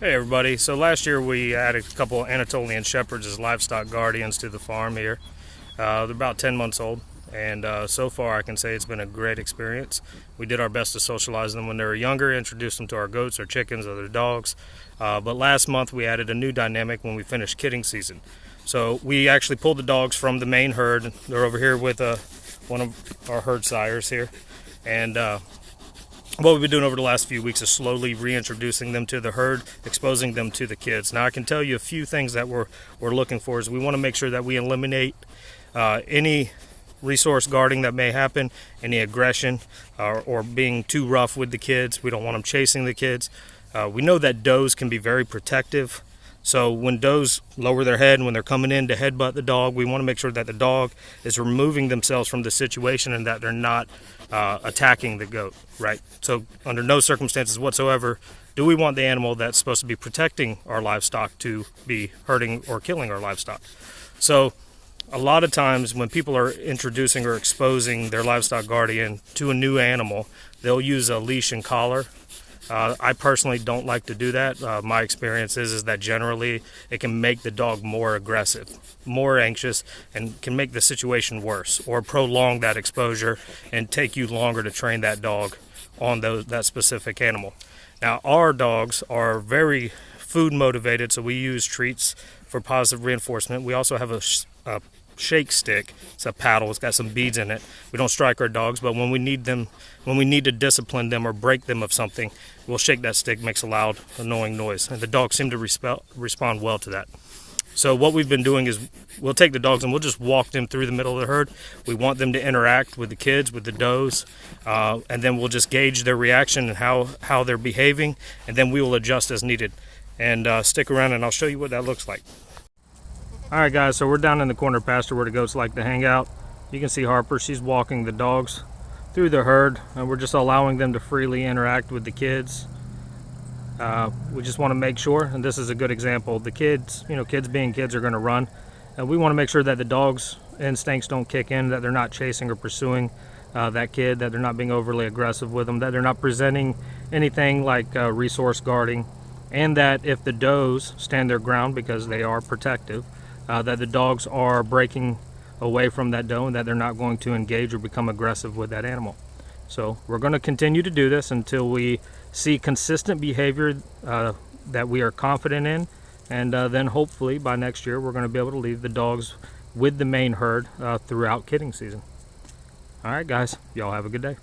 Hey everybody, so last year we added a couple of Anatolian Shepherds as livestock guardians to the farm here. They're about 10 months old, and so far I can say it's been a great experience. We did our best to socialize them when they were younger, introduce them to our goats, our chickens, other dogs. But last month we added a new dynamic when we finished kidding season. So we actually pulled the dogs from the main herd. They're over here with one of our herd sires here. And what we've been doing over the last few weeks is slowly reintroducing them to the herd, exposing them to the kids. Now I can tell you a few things that we're looking for is we want to make sure that we eliminate any resource guarding that may happen, any aggression or being too rough with the kids. We don't want them chasing the kids. We know that does can be very protective. So when does lower their head when they're coming in to headbutt the dog, we want to make sure that the dog is removing themselves from the situation and that they're not attacking the goat, right? So under no circumstances whatsoever do we want the animal that's supposed to be protecting our livestock to be hurting or killing our livestock. So a lot of times when people are introducing or exposing their livestock guardian to a new animal, they'll use a leash and collar. I personally don't like to do that. My experience is that generally it can make the dog more aggressive, more anxious, and can make the situation worse or prolong that exposure and take you longer to train that dog on that specific animal. Now, our dogs are very food motivated, so we use treats for positive reinforcement. We also have a shake stick. It's a paddle. It's got some beads in it. We don't strike our dogs, but when we need to discipline them or break them of something, we'll shake that stick. Makes a loud, annoying noise, and the dogs seem to respond well to that. So what we've been doing is we'll take the dogs and we'll just walk them through the middle of the herd. We want them to interact with the kids, with the does, and then we'll just gauge their reaction and how they're behaving, and then we will adjust as needed. And stick around and I'll show you what that looks like. Alright guys, so we're down in the corner pasture where the goats like to hang out. You can see Harper, she's walking the dogs through the herd, and we're just allowing them to freely interact with the kids. We just want to make sure, and this is a good example, the kids, kids being kids, are going to run. And we want to make sure that the dog's instincts don't kick in, that they're not chasing or pursuing that kid, that they're not being overly aggressive with them, that they're not presenting anything like resource guarding, and that if the does stand their ground because they are protective, that the dogs are breaking away from that doe and that they're not going to engage or become aggressive with that animal. So we're going to continue to do this until we see consistent behavior that we are confident in, and then hopefully by next year we're going to be able to leave the dogs with the main herd throughout kidding season. All right guys, y'all have a good day.